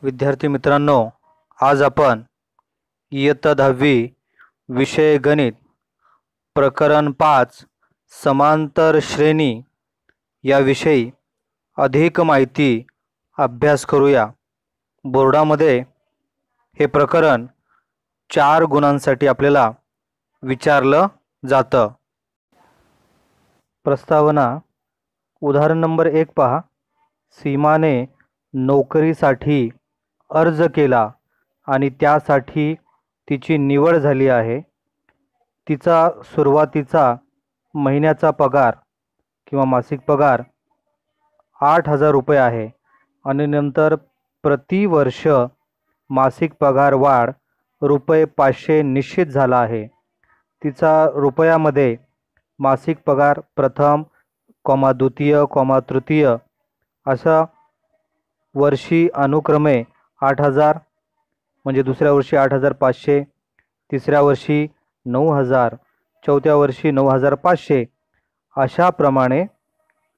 विद्यार्थी मित्रांनो, आज आपण इयत्ता 10वी विषय गणित प्रकरण 5 समांतर श्रेणी याविषयी अधिक माहिती अभ्यास करूया। बोर्डामध्ये हे प्रकरण 4 गुणांसाठी आपल्याला विचारलं जातं। प्रस्तावना उदाहरण नंबर 1 पहा। सीमाने नोकरीसाठी अर्ज केला आणि त्यासाठी तिची निवड झाली आहे। तिचा सुरुवातीचा महिन्याचा पगार किंवा मासिक पगार 8,000 रुपये आहे आणि नंतर प्रति वर्ष मासिक पगार वाढ रुपये 500 निश्चित झाला आहे। तिचा रुपयामध्ये मासिक पगार प्रथम द्वितीय तृतीय असा वर्षी अनुक्रमे 8,000 म्हणजे दुसऱ्या वर्षी 8,500, तिसऱ्या वर्षी 9,000, चौथ्या वर्षी 9,500 अशा प्रमाणे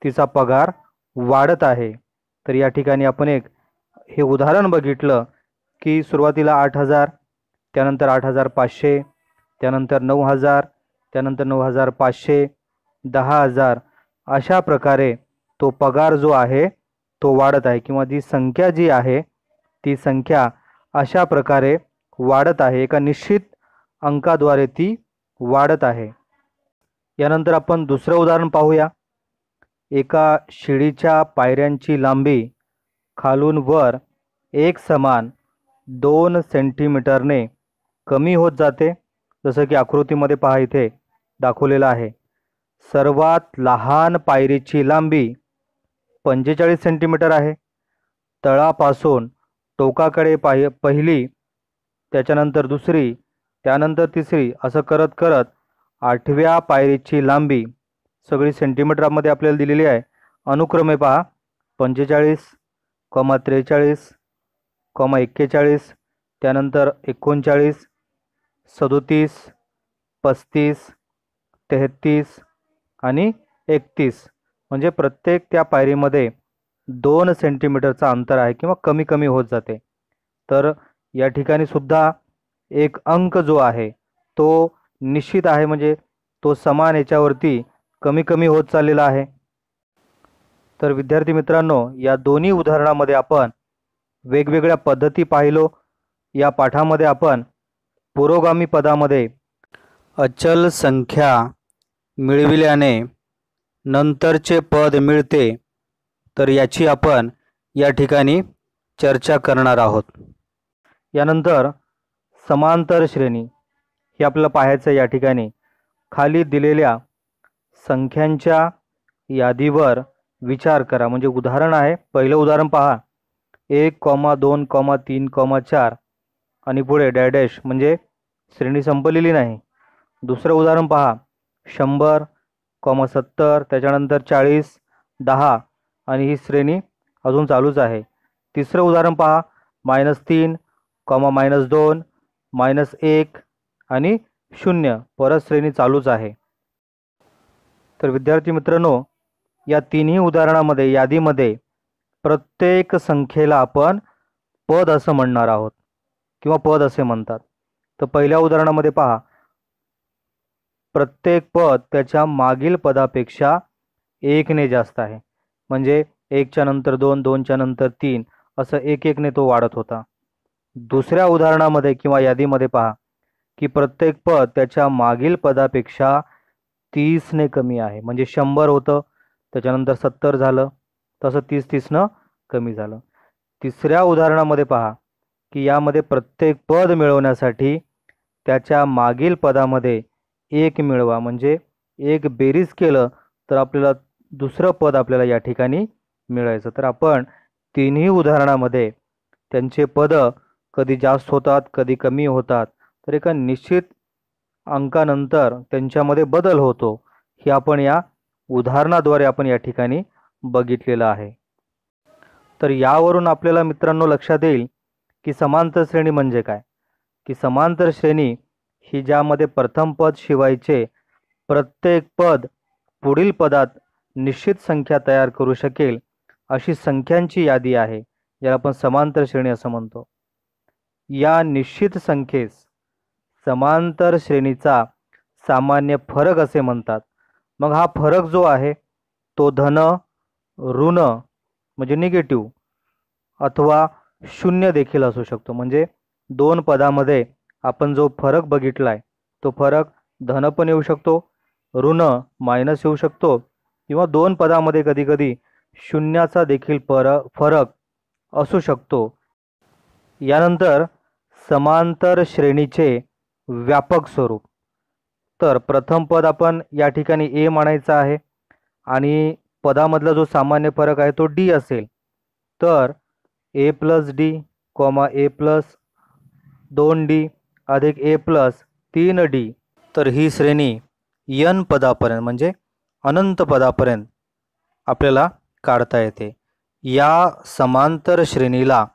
तिचा पगार वाढत आहे। तर या ठिकाणी आपण हे उदाहरण बघितलं की सुरुवातीला 8,000, त्यानंतर 8,500, त्यानंतर 9,000, त्यानंतर 9,500, 10,000 अशा प्रकारे तो पगार जो आहे तो वाढत आहे किंवा ती संख्या जी आहे ती संख्या अशा प्रकारे वाढत आहे। एका निश्चित अंकाद्वारे ती वाढत आहे। यानंतर आपण दुसरं उदाहरण पाहूया। एका शिडीच्या पायऱ्यांची लांबी खालून वर एक समान 2 सेंटीमीटरने कमी होत जाते। जसं की आकृतीमध्ये पहा इथे दाखवलेलं आहे। सर्वात लहान पायरीची लांबी 45 सेंटीमीटर आहे। तळापासून टोकाकडे पहिली, त्याच्यानंतर दुसरी, त्यानंतर तिसरी असं करत करत 8व्या पायरीची लांबी सगळी सेंटीमीटरमध्ये आपल्याला दिलेली आहे। अनुक्रमे पहा 45, 43, 41, त्यानंतर 39, 37, 35, 33 आणि 31 म्हणजे प्रत्येक त्या पायरीमध्ये 2 सेंटीमीटरचा अंतर आहे किंवा कमी कमी होत जाते। तर या ठिकाणी सुद्धा एक अंक जो आहे तो निश्चित आहे, म्हणजे तो समान याच्यावरती कमी कमी होत चाललेला आहे। तर विद्यार्थी मित्रांनो, या दोन्ही उदाहरणामध्ये आपण वेगवेगळ्या पद्धती पाहिलो। या पाठामध्ये आपण पुरोगामी पदामध्ये अचल संख्या मिळविल्याने नंतरचे पद मिळते, तर याची आपण या ठिकाणी चर्चा करणार आहोत। यानंतर समांतर श्रेणी हे आपल्याला पाहायचं। या ठिकाणी खाली दिलेल्या संख्यांच्या यादीवर विचार करा। म्हणजे उदाहरण आहे, पहिलं उदाहरण पहा 1, 2, 3, 4 आणि पुढे डॅश म्हणजे श्रेणी संपलेली नाही। दुसरं उदाहरण पहा 100, 70, त्याच्यानंतर 40, 10 आणि ही श्रेणी अजून चालूच आहे। तिसरं उदाहरण पहा -3, -2, -1 आणि 0, परत श्रेणी चालूच आहे। तर विद्यार्थी मित्रांनो, या तिन्ही उदाहरणामध्ये यादीमध्ये प्रत्येक संख्येला आपण पद असं म्हणणार आहोत किंवा पद असे म्हणतात। तर पहिल्या उदाहरणामध्ये पहा प्रत्येक पद त्याच्या मागील पदापेक्षा 1 ने जास्त आहे। म्हणजे 1 च्या नंतर 2, 2 च्या नंतर 3 असं 1 ने तो वाढत होता। दुसऱ्या उदाहरणामध्ये किंवा यादीमध्ये पहा की प्रत्येक पद त्याच्या मागील पदापेक्षा 30 ने कमी आहे। म्हणजे 100 होतं, त्याच्यानंतर 70 झालं, तसं 30 न कमी झालं। तिसऱ्या उदाहरणामध्ये पहा की यामध्ये प्रत्येक पद मिळवण्यासाठी त्याच्या मागील पदामध्ये 1 मिळवा, म्हणजे 1 बेरीज केलं तर आपल्याला दुसरं पद आपल्याला या ठिकाणी मिळायचं। तर आपण तिन्ही उदाहरणामध्ये त्यांचे पद कधी जास्त होतात कधी कमी होतात, तर एका निश्चित अंकानंतर त्यांच्यामध्ये बदल होतो, हे आपण या उदाहरणाद्वारे आपण या ठिकाणी बघितलेलं आहे। तर यावरून आपल्याला मित्रांनो लक्षात येईल की समांतर श्रेणी म्हणजे काय। की समांतर श्रेणी ही ज्यामध्ये प्रथम पद शिवायचे प्रत्येक पद पुढील पदात निश्चित संख्या तयार करू शकेल अशी संख्यांची यादी आहे। ज्याला आपण समांतर श्रेणी असं म्हणतो. या निश्चित संख्येस समांतर श्रेणीचा सामान्य फरक असे म्हणतात. मग हा फरक जो आहे तो धन, ऋण म्हणजे निगेटिव्ह अथवा शून्य देखील असू शकतो. म्हणजे दोन पदामध्ये आपण जो फरक बघितलाय तो फरक धन पण येऊ शकतो, ऋण मायनस येऊ शकतो, किंवा दोन पदामध्ये कधीकधी शून्याचा देखील फरक असू शकतो. यानंतर समांतर श्रेणीचे व्यापक स्वरूप. तर प्रथम पद आपण या ठिकाणी ए म्हणायचं आहे आणि पदामधला जो सामान्य फरक आहे तो डी असेल. तर ए प्लस डी कॉमा ए प्लस 2d अधिक ए प्लस 3d. तर ही श्रेणी n पदापर्यंत म्हणजे अनंत पदापर्यंत आपल्याला काढता येते. या समांतर श्रेणीला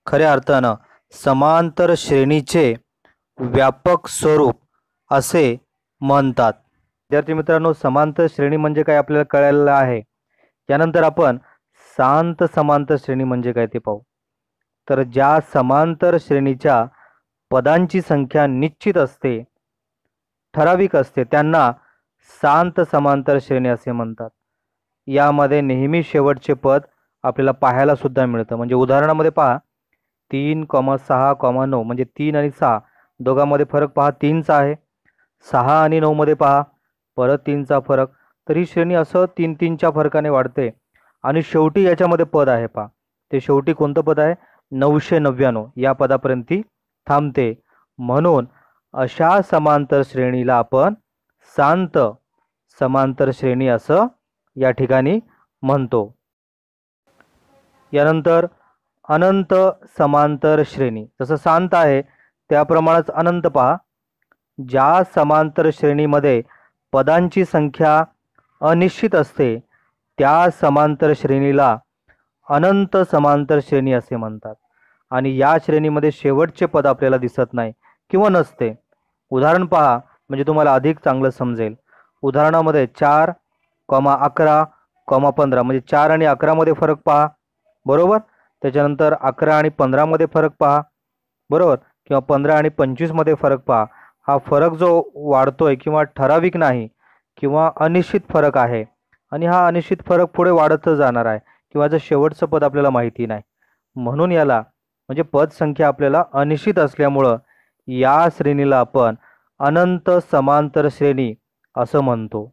खऱ्या अर्थानं समांतर श्रेणीचे व्यापक स्वरूप असे म्हणतात. विद्यार्थी मित्रांनो, समांतर श्रेणी म्हणजे काय आपल्याला कळलेलं आहे. त्यानंतर आपण शांत समांतर श्रेणी म्हणजे काय ते पाहू. तर ज्या समांतर श्रेणीच्या पदांची संख्या निश्चित असते, ठराविक असते, त्यांना शांत समांतर श्रेणी असे म्हणतात. यामध्ये नेहमी शेवटचे पद आपल्याला पाहायला सुद्धा मिळतं. म्हणजे उदाहरणामध्ये पहा 3,6,9 म्हणजे 3 आणि 6 दोघांमध्ये फरक पहा 3चा आहे. 6 आणि 9 मध्ये पहा परत 3चा फरक. तर ही श्रेणी असं 3-3च्या फरकाने वाढते. आणि शेवटी याच्यामध्ये पद आहे पहा, ते शेवटी कोणतं पद आहे 999 या पदापर्यंत ती थांबते. म्हणून अशा समांतर श्रेणीला आपण शांत समांतर श्रेणी असं या ठिकाणी म्हणतो. यानंतर अनंत समांतर श्रेणी. जसं शांत आहे त्याप्रमाणेच अनंत पहा. ज्या समांतर श्रेणीमध्ये पदांची संख्या अनिश्चित असते त्या समांतर श्रेणीला अनंत समांतर श्रेणी असे म्हणतात. आणि या श्रेणीमध्ये शेवटचे पद आपल्याला दिसत नाही किंवा नसते. उदाहरण पहा म्हणजे तुम्हाला अधिक चांगलं समजेल. उदाहरणामध्ये 4,11,15 म्हणजे 4 आणि 11 मध्ये फरक पहा, बरोबर. त्याच्यानंतर 11 आणि 15 मध्ये फरक पहा, बरोबर. किंवा 15 आणि 25 मध्ये फरक पहा. हा फरक जो वाढतोय किंवा ठराविक नाही किंवा अनिश्चित फरक आहे. आणि हा अनिश्चित फरक पुढे वाढतच जाणार आहे किंवा जर शेवटचं पद आपल्याला माहिती नाही. म्हणून याला म्हणजे पद संख्या आपल्याला अनिश्चित असल्यामुळं या श्रेणीला आपण अनंत समांतर श्रेणी असं म्हणतो.